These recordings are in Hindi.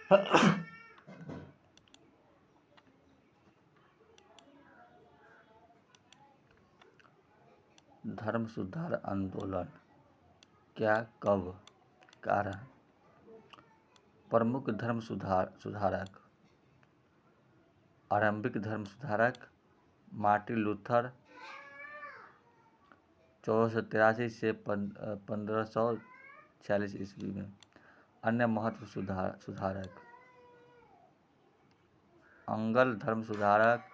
धर्म सुधार आंदोलन क्या, कब, कारण। प्रमुख धर्म सुधारक। आरंभिक धर्म सुधारक मार्टिन लूथर 1483 से 1546 ईस्वी में। अन्य महत्व सुधारक अंगल धर्म सुधारक,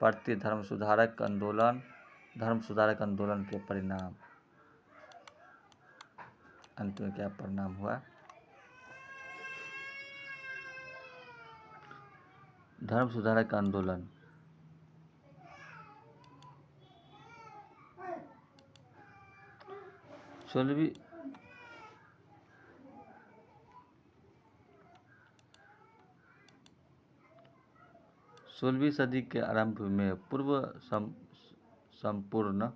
प्रति धर्म सुधारक आंदोलन, धर्म सुधारक आंदोलन के परिणाम। अंत में क्या परिणाम हुआ? धर्म सुधारक आंदोलन 16वीं सदी के आरंभ में पूर्व संपूर्ण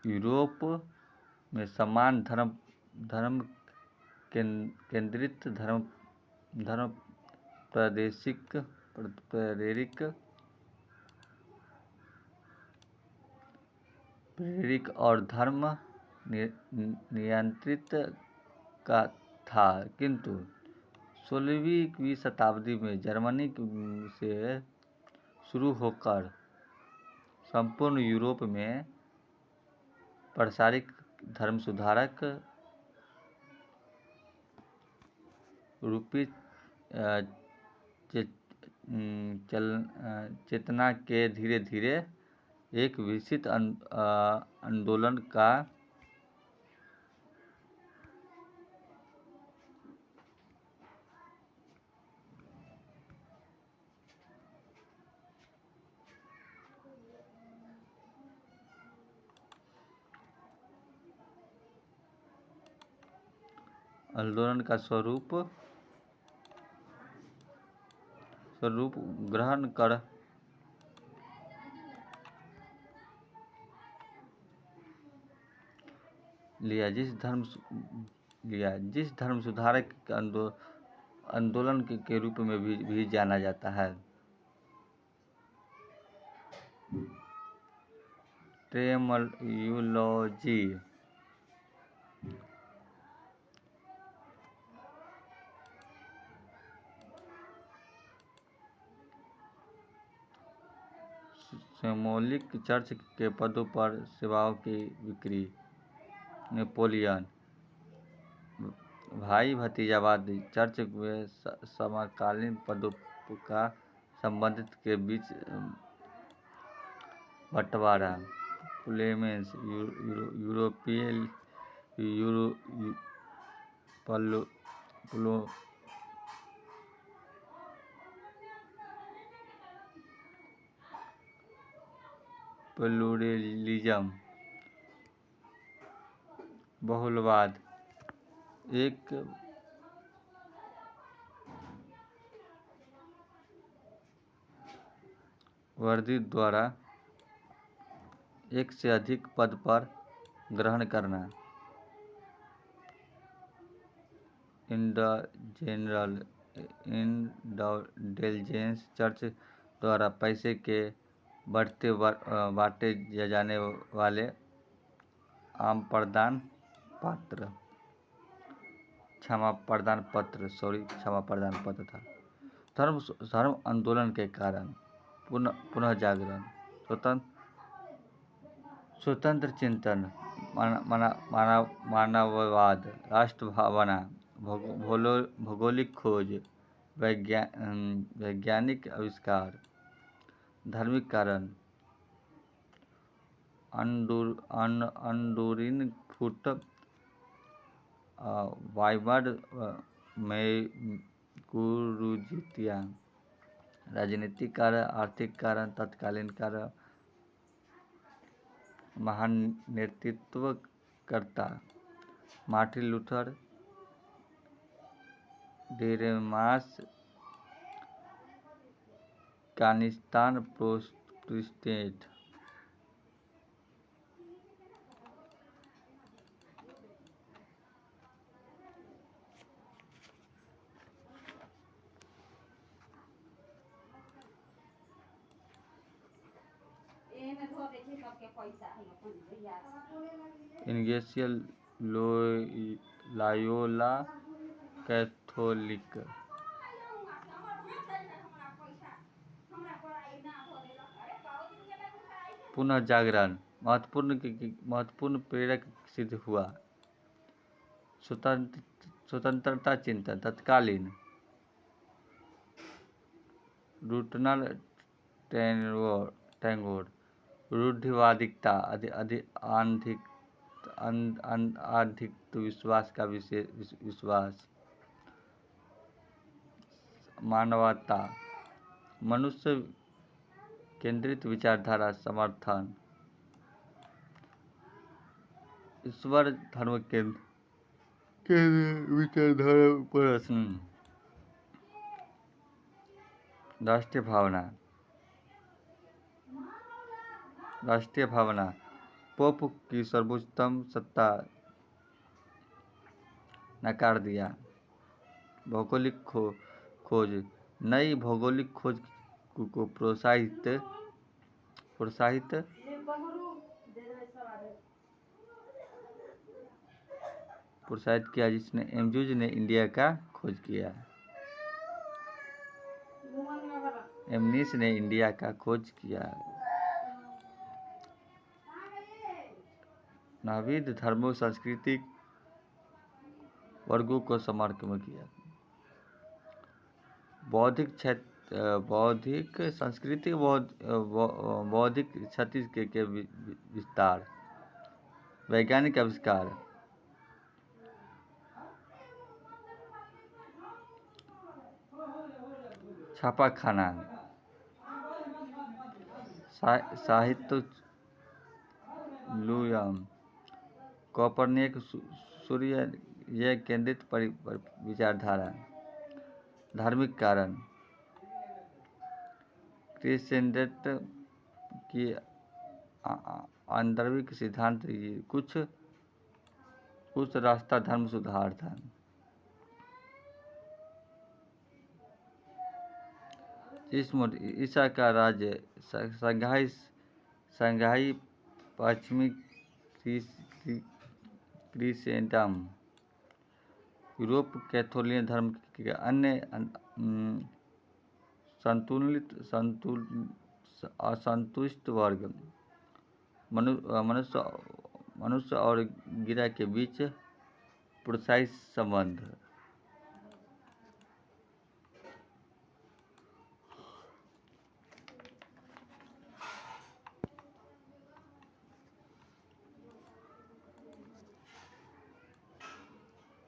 यूरोप में समान धर्म केंद्रित धर्म प्रेरिक और धर्म नियंत्रित का था, किंतु 16वीं शताब्दी में जर्मनी से शुरू होकर संपूर्ण यूरोप में प्रसारित धर्म सुधारक रूपी चेतना के धीरे धीरे एक विकसित आंदोलन का स्वरूप ग्रहण कर लिया, जिस धर्म सुधारक आंदोलन के रूप में भी जाना जाता है। टेर्मिनोलॉजी सिंबॉलिक चर्च के पदों पर सेवाओं की बिक्री। नेपोलियन भाई भतीजावादी चर्च में समकालीन पदों का संबंधित के बीच बंटवारा। क्लेमेंस प्लूरलिज्म बहुलवाद एक वर्दी द्वारा एक से अधिक पद पर ग्रहण करना। इंडल्जेंस चर्च द्वारा पैसे के बांटे जाने वाले आम प्रदान पत्र क्षमा प्रदान पत्र था। धर्म आंदोलन के कारण पुनः जागरण, स्वतंत्र चिंतन, मानववाद, राष्ट्र भावना, भौगोलिक खोज, वैज्ञानिक आविष्कार। धार्मिक कारण अंडूरिन फुट, वाइमर मैगुरुजितिया। राजनीतिक कारण, आर्थिक कारण, तत्कालीन कारण, महान नेतृत्वकर्ता मार्टिन लूथर, डेरेमास Afghanistan protestant. Ignatius Loyola Catholic. पुनः जागरण महत्वपूर्ण प्रेरक सिद्ध हुआ। स्वतंत्रता चिंतन तत्कालीन। रबीन्द्रनाथ टैगोर। रूढ़िवादिता आर्थिक विश्वास का विश्वास। मानवता मनुष्य केंद्रित विचारधारा समर्थन। ईश्वर धर्म केंद्र विचारधारा प्रश्न। राष्ट्रीय भावना पोप की सर्वोच्चतम सत्ता नकार दिया। भौगोलिक खोज नई भौगोलिक खोज को प्रोत्साहित किया, जिसने एम्ब्रोज ने इंडिया का खोज किया। एमनिस ने इंडिया का खोज किया। नाविद धर्मों सांस्कृतिक वर्गों को समर्थन किया। बौद्धिक सांस्कृतिक बौद्धिक क्षति के विस्तार। वैज्ञानिक आविष्कार। छापाखाना। साहित्य लुयम। कोपरनिक सूर्य केंद्रित विचारधारा। धार्मिक कारण। क्रिस्चियनिटी की आंतरिक सिद्धांत कुछ रास्ता धर्म सुधार था। ईसा का राज्य। संघाई पश्चिमी क्रिसेंटम। यूरोप कैथोलिक धर्म के अन्य असंतुष्ट वर्ग। मनुष्य और गिरह के बीच प्रोत्साहित संबंध।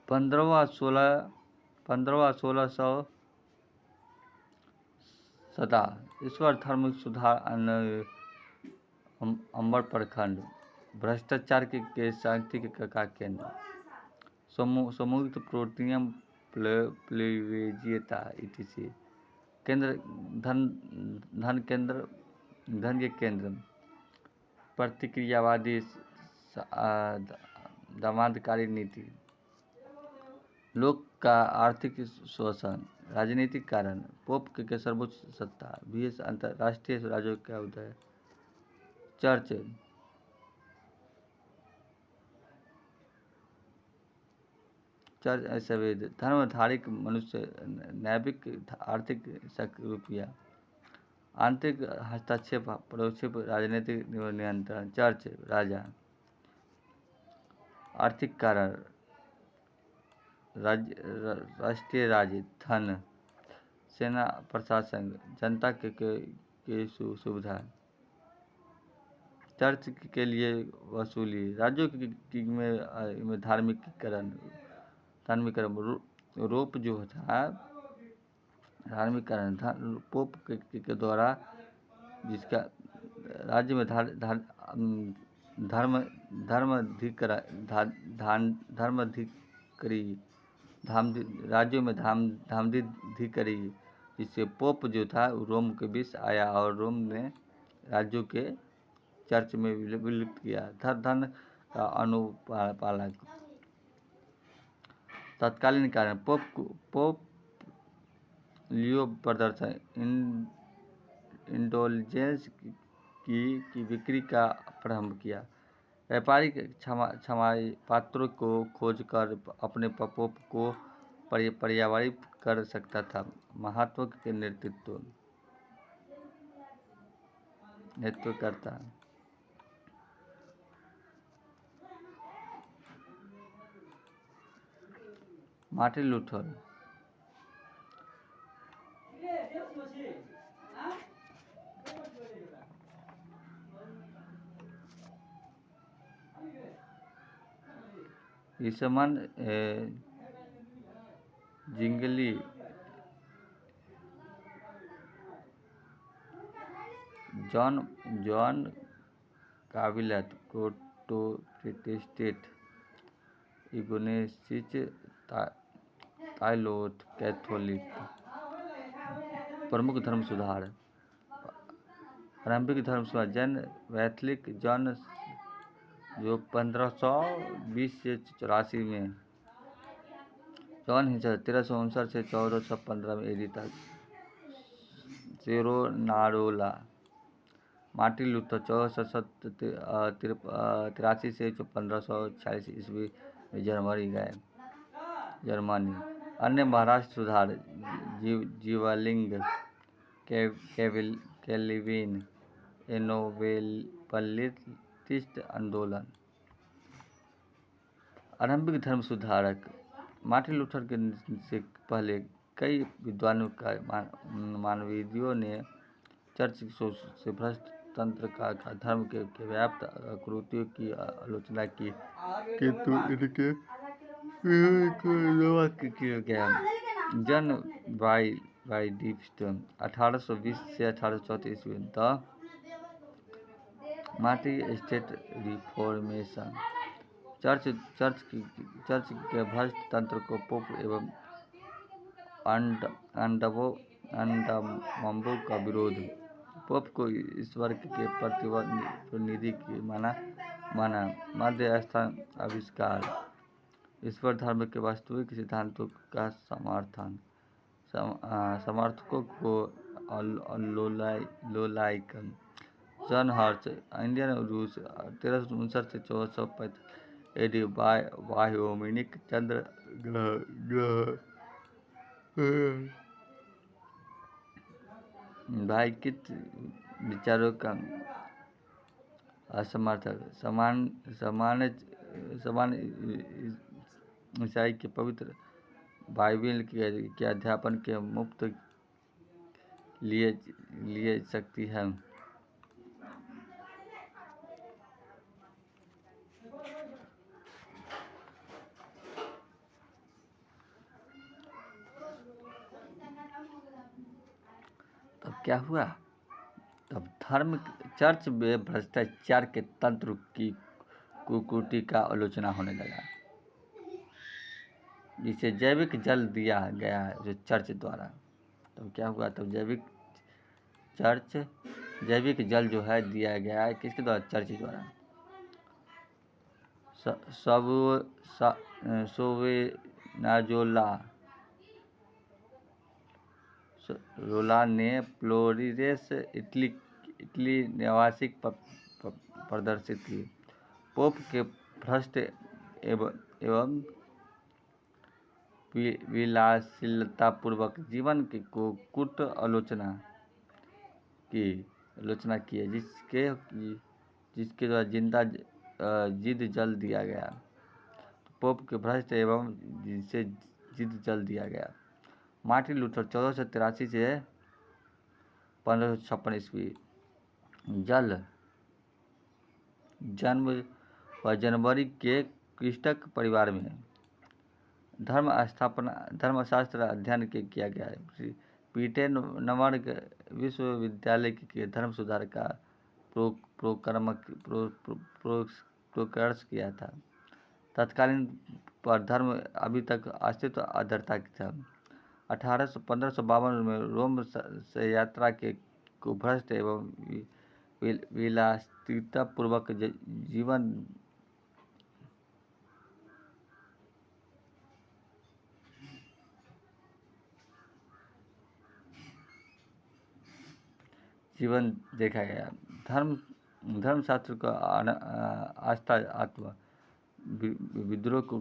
पंद्रहवां 1600 सदा। ईश्वर धर्म सुधार अंबर प्रखंड। भ्रष्टाचार के शांति का केंद्र। समूहित प्रोटियम प्लेवेजियता etc। केंद्र धन के केंद्र। प्रतिक्रियावादी दामादकारी नीति। लोक का आर्थिक शोषण। राजनीतिक कारण। पोप के सर्वोच्च सत्ता। बीएस अंतरराष्ट्रीय राज्यों का उदय। चर्च सवेद धर्मधारिक मनुष्य नैतिक आर्थिक रुपया। आंतरिक हस्तक्षेप परोक्ष राजनीतिक नियंत्रण। चर्च राजा। आर्थिक कारण। राष्ट्रीय राज्य। धन। सेना प्रशासन। जनता के सुविधा। चर्च के लिए वसूली। राज्यों में धार्मिकीकरण। रोप जो था धार्मिकीकरण पोप के द्वारा, जिसका राज्य में धर्माधिकारी राज्यों में धार्मिकाधिकारी, इससे पोप जो था रोम के बीच आया और रोम ने राज्यों के चर्च में विलुप्त किया। धर्म का अनुपालक तत्कालीन कारण पोप लियो प्रदर्शन इंडोलजेंस की बिक्री का प्रारंभ किया। व्यापारिक क्षमाई पात्रों को खोजकर अपने पोप को पर्यावरित कर सकता था। महत्व के नेतृत्व करता। मार्टिन लूथर ईसमान Zwingli John Calvin protestant Ignatius ताइलोट कैथोलिक। प्रमुख धर्म सुधार प्रारंभिक धर्म सुधार जैन कैथोलिक जॉन जो 1520 से 84 में जॉन हिंसा 1359 से 1415 में एडी तक। सेरोनारोला मार्टिन लूथर 1483 से 1546 ईस्वी में जर्मनी। अन्य महाराष्ट्र सुधार जीवलिंग कैल्विन एनोबेलिस्ट आंदोलन। आरंभिक धर्म सुधारक मार्टिन लूथर से पहले कई विद्वानों का मानववादियों ने चर्च से भ्रष्ट तंत्र का धर्म के व्याप्त आकृतियों की आलोचना की, किंतु इनके किया गया। जन बाइडिफ्ट 1820 से 1834 ईस्वी the Marty state reformation church के भ्रष्ट तंत्र को पोप एवं अंडमंबों का विरोध। पोप को ईश्वर के प्रतिनिधि की माना। मध्य स्थान आविष्कार ईश्वर धर्म के वास्तविक सिद्धांतों का समर्थन। समर्थकों को लोलाइकन जॉन हर्च इंडियन रूस 1359 से 1455 एडी वायोमिनिक चंद्र ग्रह भाईकित विचारों का असमर्थक समान ईसाई के पवित्र बाइबिल के अध्यापन के मुफ्त लिए सकती है। तब क्या हुआ? तब धर्म चर्च में भ्रष्टाचार के तंत्र की कुरीति का आलोचना होने लगा, जिसे जैविक जल दिया गया जो चर्च द्वारा। तब क्या हुआ? तब जैविक जल जो है दिया गया है किसके द्वारा? चर्च द्वारा। रोला ने फ्लोरेंस इटली निवासी प्रदर्शित की। पोप के भ्रष्ट एवं विलासितापूर्वक जीवन को कुट आलोचना की है, जिसके द्वारा जिद जल दिया गया। पोप के भ्रष्ट एवं जिसे जिद जल दिया गया। मार्टिन लूथर 1483 से 1556 ईस्वी जन्म जनवरी के क्रिस्टक परिवार में धर्मशास्त्र अध्ययन किया गया है। पीटेनबर्ग विश्वविद्यालय के धर्म सुधार का प्रोकर्स किया था। तत्कालीन पर धर्म अभी तक अस्तित्व अधरता था। 1552 में रोम से यात्रा के को भ्रष्ट एवं विलासिता पूर्वक जीवन देखा गया। धर्मशास्त्र का आस्था आत्मा विद्रोह को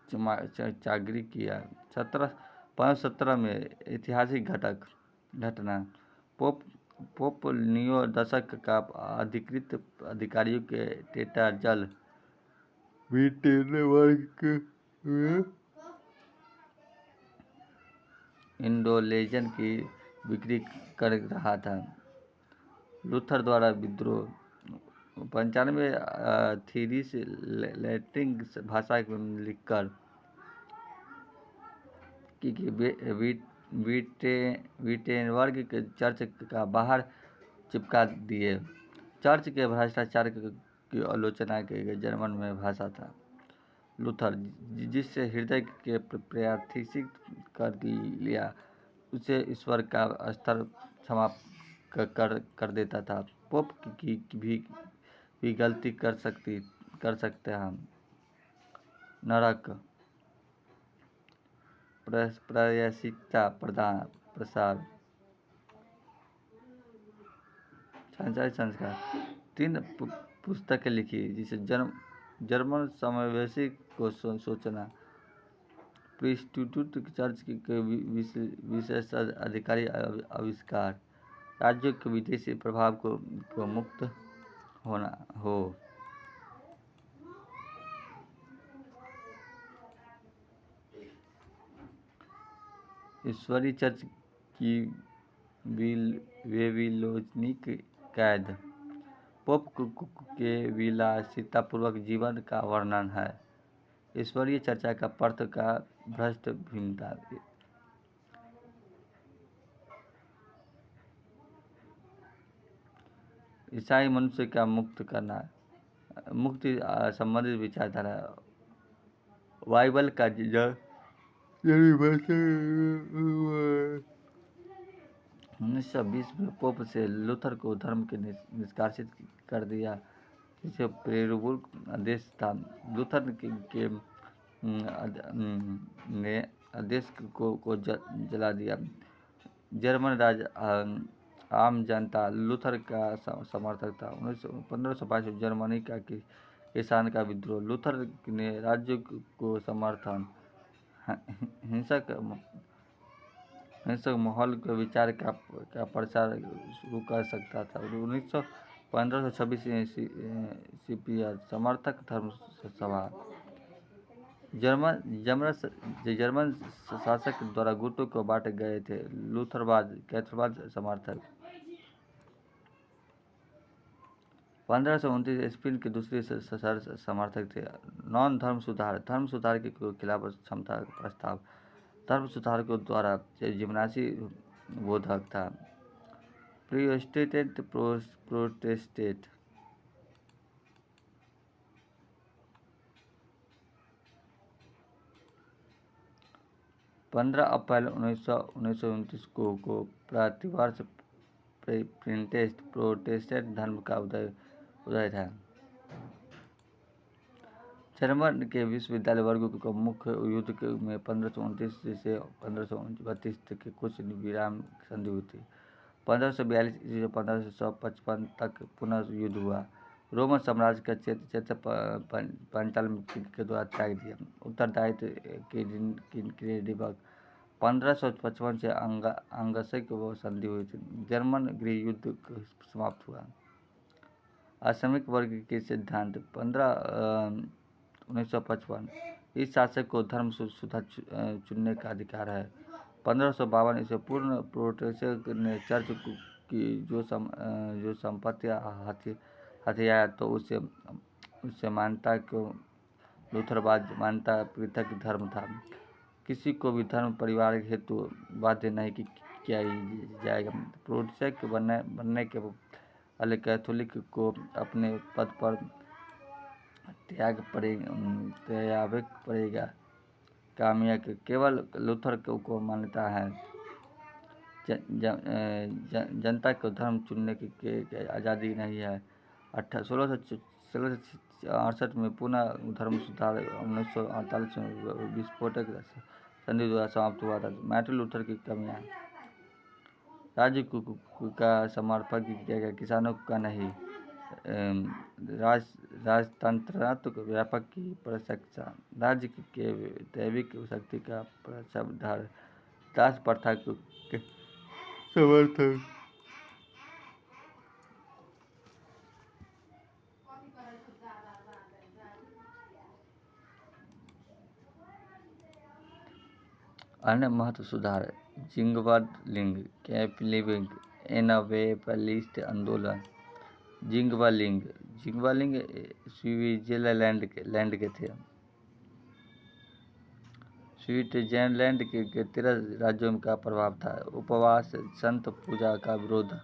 जागृत किया। 1717 में ऐतिहासिक घटना पोप लियो दशक का अधिकृत अधिकारियों के टेटा जल इंडोलेजन की बिक्री कर रहा था। लूथर द्वारा विद्रोह 95 थीरिस लैटिन भाषा में लिखकर कि विटेनबर्ग के चर्च का बाहर चिपका दिए। चर्च के भ्रष्टाचार की आलोचना की जर्मन में भाषा था। लूथर जिससे हृदय के प्रायश्चित कर लिया, उसे ईश्वर का स्तर समाप्त कर देता था। पोप की भी गलती कर सकते हैं। नरक प्रायश्चित्ता प्रसार संस्कार 3 पुस्तकें लिखी, जिसे जर्मन समावेशी को सोचना, प्रीस्टिट्यूट चर्च के विशेष अधिकारी आविष्कार, राज्यों के विदेशी प्रभाव को मुक्त होना हो। ईश्वरीय चर्च की बेबीलोनिक कैद पोप के विलासितापूर्वक जीवन का वर्णन है। ईश्वरीय चर्चा का पर्थ का भ्रष्ट भिन्नता ईसाई मनुष्य का मुक्त करना, मुक्ति संबंधित विचारधारा, बाइबल का 1920 में पोप से लूथर को धर्म के निष्कासित कर दिया, जिसे प्रेरबुर्ग आदेश था। लूथर के ने आदेश को जला दिया। जर्मन राज आम जनता लूथर का समर्थक था। 1522 जर्मनी का किसान का विद्रोह, लूथर ने राज्य को समर्थन, हिंसक माहौल के विचार का प्रचार शुरू कर सकता था। 1526 ईस्वी समर्थक धर्म सभा जर्मन शासक द्वारा गुटों को बांटे गए थे। लूथरवाद कैथोलिक समर्थक 1529 स्पेन के दूसरे समर्थक थे। नॉन धर्म सुधार के खिलाफ क्षमता प्रस्ताव, धर्म सुधारकों द्वारा जिम्नासी बोधक था। प्रोटेस्टेंट 15 अप्रैल 1929 को प्रतिवर्ष प्रोटेस्टेंट धर्म का उदय था। जर्मन के विश्वविद्यालय वर्गों को मुख्य युद्ध में 1529 से 1532 तक कुछ विराम संधि हुई थी। 1542 से 1555 तक पुनः युद्ध हुआ। रोमन साम्राज्य का क्षेत्र पंचाल के द्वारा त्याग दिया। उत्तरदायित्व क्रीडिबर्ग 1555 से अंगसक संधि हुई थी। जर्मन गृह युद्ध समाप्त हुआ। असामयिक वर्ग के सिद्धांत 1955 इस शासक को धर्म सुधार चुनने का अधिकार है। 1552 ईस्वी पूर्व प्रोटेस्टेंट ने चर्च की जो संपत्ति हथियाया तो उससे मान्यता को लूथरवाद मान्यता पृथक धर्म था। किसी को भी धर्म परिवार हेतु बाध्य नहीं किया जाएगा। प्रोटेस्टेंट बनने के पहले कैथोलिक को अपने पद पर त्याग पड़ेगा। कामिया के केवल लूथर को मान्यता है जनता को धर्म चुनने की आज़ादी नहीं है। 1668 में पुनः धर्म सुधार 1948 में विस्फोटक संधि द्वारा समाप्त हुआ था। मार्टिन लूथर की कमियाँ। राज्य का समर्थक किया गया, किसानों का नहीं। राजतंत्रात्मक व्यापक की प्रशंसा, राज्य के दैविक शक्ति का शब्दार, दास प्रथा के समर्थक। अन्य महत्व सुधार, जिंगवालिंग कैपलिंग एनावेपलिस्ट आंदोलन। जिंगवालिंग स्विट्जरलैंड के थे। स्विट्जरलैंड के 13 राज्यों का प्रभाव था। उपवास, संत पूजा का विरोध,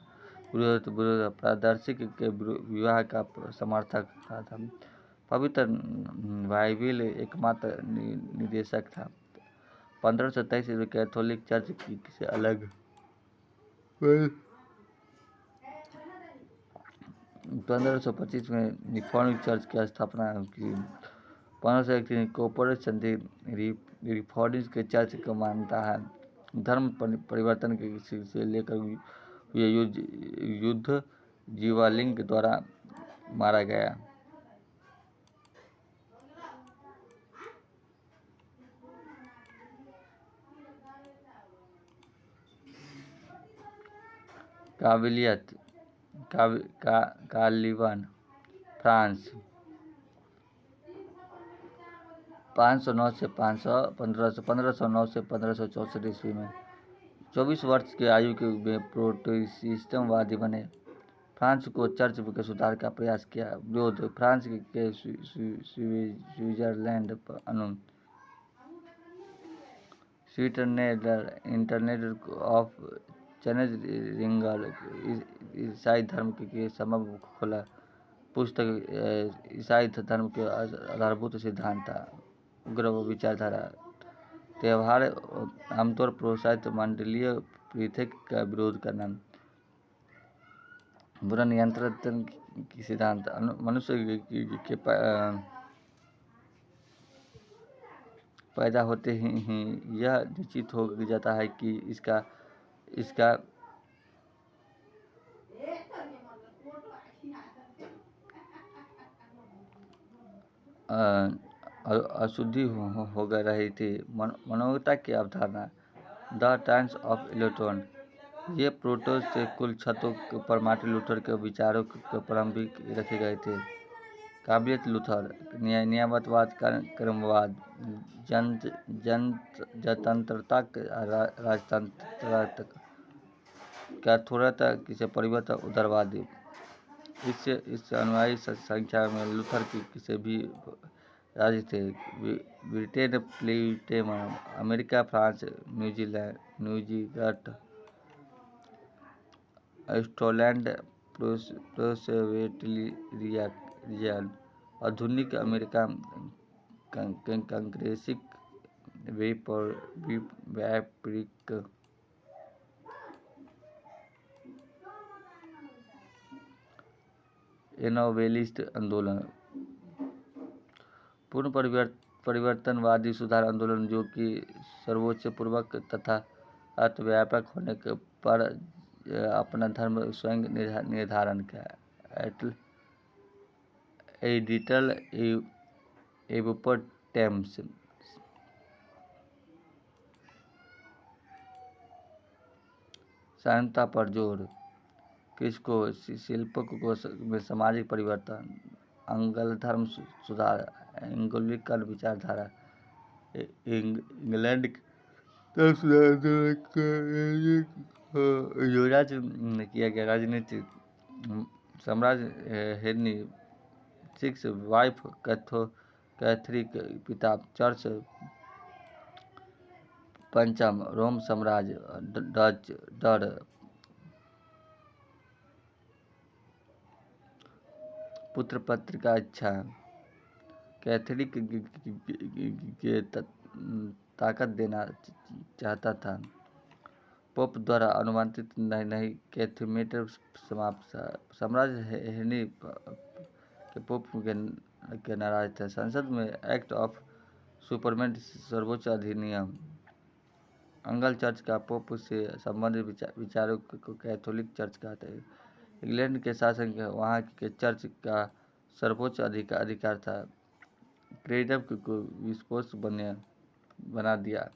प्रादर्शिक के विवाह का समर्थक था। पवित्र बाइबिल एकमात्र निर्देशक था। 1523 में कैथोलिक चर्च से अलग। 1525 में रिफॉर्म्ड चर्च की स्थापना की। 1531 कॉर्पोरेट संधि रिफॉर्म्ड के चर्च को मानता है। धर्म परिवर्तन से लेकर हुए युद्ध जिंगवालिंग द्वारा मारा गया। काबिलियत कालीवन फ्रांस 1509 से 1564 ईस्वी में 24 वर्ष की आयु के प्रोटेस्टेंटवादी बने। फ्रांस को चर्च के सुधार का प्रयास किया। विरोध, फ्रांस के स्विट्जरलैंड कानून। इंटरनेट ऑफ चैनेज रिंगल ईसाई धर्म के संभव खोला। पुस्तक ईसाई धर्म के आधारभूत सिद्धांत था। उग्र विचारधारा। त्यौहार आमतौर पर प्रोत्साहित मंडलीय पृथक का विरोध करना। बुरा नियंत्रण की सिद्धांत। मनुष्य के पैदा होते ही यह निश्चित हो जाता है कि इसका अशुद्धि हो गई रही थी। मनोवता की अवधारणा, द टाइम्स ऑफ इलेक्ट्रॉन। ये प्रोटो से कुल छतों पर मार्टिन लूथर के विचारों के प्रारंभिक रखे गए थे। काबिलियत लूथर, न्यायवाद, क्रमवाद, जनतंत्रता, राजतंत्रता, कैथोलिकता किसे परिवर्तन, उदारवादी। इससे अनुयायी संख्या में लूथर की किसी भी राज्य थे। ब्रिटेन, प्लेटेमन, America, France, New Zealand, Scotland, Presbyterian, आधुनिक अमेरिका, कांग्रेसिक, वैपरिक। एनावेलिस्ट आंदोलन, पूर्ण परिवर्तनवादी सुधार आंदोलन जो कि सर्वोच्च पूर्वक तथा अर्थव्यापक होने पर अपना धर्म स्वयं निर्धारण किया। एडिटल एबोपटेम्स, शांतता पर जोर, किसको शिल्प को में सामाजिक परिवर्तन, अंगल धर्म सुधार, एंग्लिकन विचारधारा, इंग्लैंड किया गया। राजनीति, साम्राज्य हेनरी 6 वाइफ कैथरीक, पिता चर्च पंचम, रोम साम्राज्य, डच डर, पुत्र पत्र का इच्छा, कैथोलिक के ताकत देना चाहता था। पोप द्वारा अनुमानित नहीं कैथेड्रल समाप्त साम्राज्य हेनरी के पोप के नाराज थे। संसद में एक्ट ऑफ सुपरमेंट सर्वोच्च अधिनियम एंगल चर्च का पोप से संबंधित विचारों को कैथोलिक चर्च कहते हैं। इंग्लैंड के शासन वहाँ के चर्च का सर्वोच्च अधिकार था। क्रेडिट को विस्फोट बना दिया।